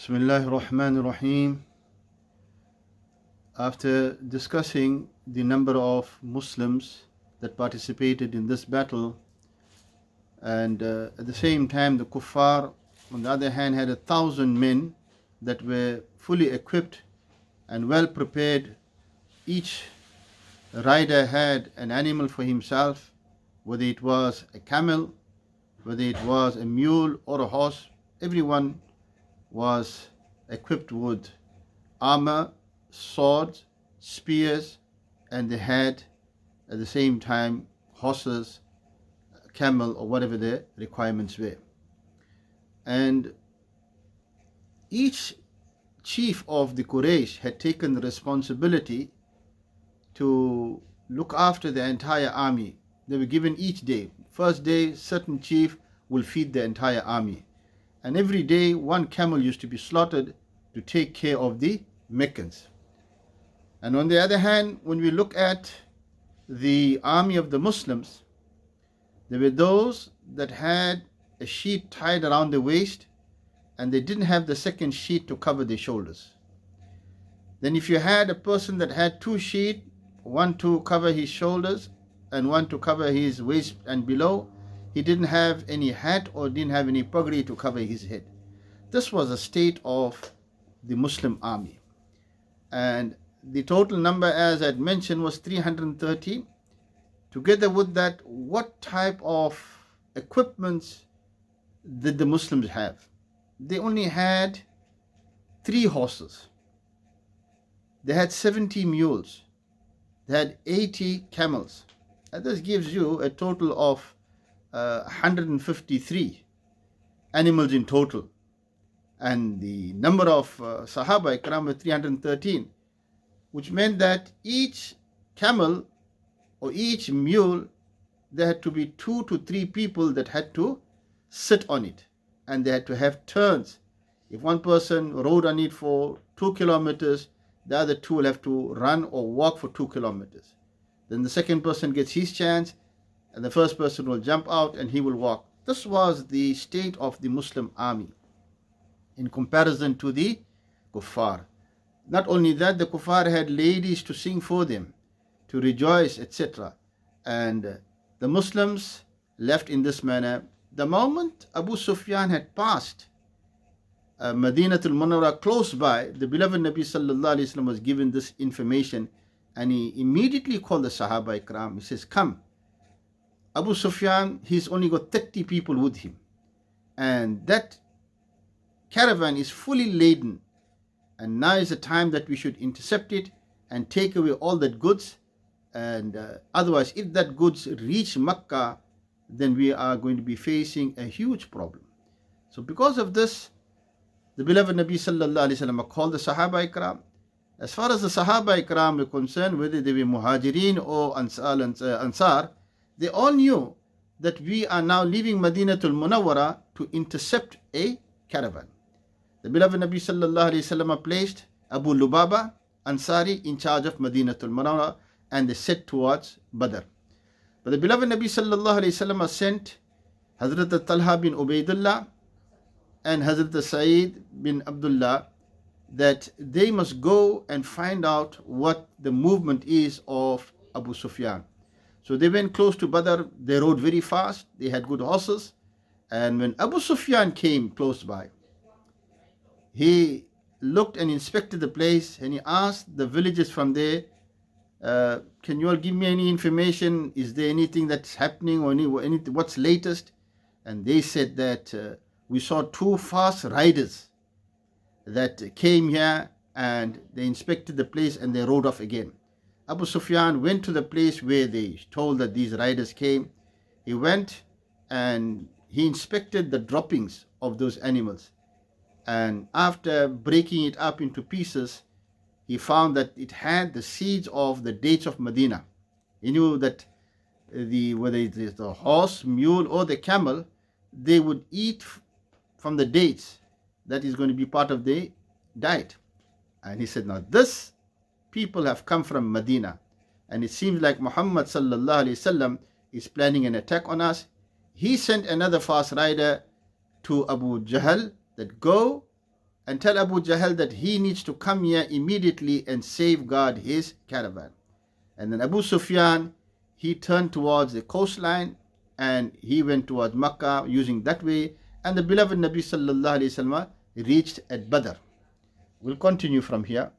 Bismillahir Rahmanir Rahim. After discussing the number of Muslims that participated in this battle, and at the same time the kuffar on the other hand had 1,000 men that were fully equipped and well prepared. Each rider had an animal for himself, whether it was a camel, whether it was a mule or a horse. Everyone was equipped with armor, swords, spears, and they had at the same time horses, camel, or whatever their requirements were. And each chief of the Quraysh had taken the responsibility to look after the entire army. They were given each day. First day, certain chief will feed the entire army. And every day, one camel used to be slaughtered to take care of the Meccans. And on the other hand, when we look at the army of the Muslims, there were those that had a sheet tied around the waist, and they didn't have the second sheet to cover their shoulders. Then if you had a person that had two sheets, one to cover his shoulders and one to cover his waist and below, he didn't have any hat or didn't have any pagri to cover his head. This was a state of the Muslim army. And the total number, as I had mentioned, was 330. Together with that, what type of equipments did the Muslims have? They only had 3 horses. They had 70 mules. They had 80 camels. And this gives you a total of 153 animals in total. And the number of Sahaba Ikram were 313, which meant that each camel or each mule, there had to be 2 to 3 people that had to sit on it, and they had to have turns. If one person rode on it for 2 kilometers, the other 2 will have to run or walk for 2 kilometers. Then the second person gets his chance, and the first person will jump out and he will walk. This was the state of the Muslim army in comparison to the kuffar. Not only that, the kuffar had ladies to sing for them, to rejoice, etc. And the Muslims left in this manner. The moment Abu Sufyan had passed Madinatul Munawwara close by, the beloved Nabi sallallahu alaihi wasallam was given this information, and he immediately called the Sahaba Ikram. He says, "Come, Abu Sufyan, he's only got 30 people with him, and that caravan is fully laden, and now is the time that we should intercept it and take away all that goods, and otherwise if that goods reach Makkah, then we are going to be facing a huge problem." So because of this, the beloved Nabi sallallahu alaihi wasallam called the Sahaba Ikram. As far as the Sahaba Ikram were concerned, whether they were Muhajirin or Ansar, they all knew that we are now leaving Madinatul Munawwara to intercept a caravan. The beloved Nabi sallallahu alaihi wasallam placed Abu Lubaba Ansari in charge of Madinatul Munawwara, and they set towards Badr. But the beloved Nabi sallallahu alaihi wasallam sent Hadhrat Talha bin Ubaidullah and Hadhrat Sa'id bin Abdullah that they must go and find out what the movement is of Abu Sufyan. So they went close to Badr. They rode very fast. They had good horses. And when Abu Sufyan came close by, he looked and inspected the place, and he asked the villagers from there, "Can you all give me any information? Is there anything that's happening or anything, what's latest?" And they said that we saw 2 fast riders that came here, and they inspected the place and they rode off again. Abu Sufyan went to the place where they told that these riders came. He went and he inspected the droppings of those animals. And after breaking it up into pieces, he found that it had the seeds of the dates of Medina. He knew that whether it is the horse, mule, or the camel, they would eat from the dates. That is going to be part of the diet. And he said, now this people have come from Medina, and it seems like Muhammad sallallahu alaihi wasallam is planning an attack on us. He sent another fast rider to Abu Jahl that go and tell Abu Jahl that he needs to come here immediately and safeguard his caravan. And then Abu Sufyan, he turned towards the coastline and he went towards Makkah using that way. And the beloved Nabi sallallahu alaihi wasallam reached at Badr. We'll continue from here.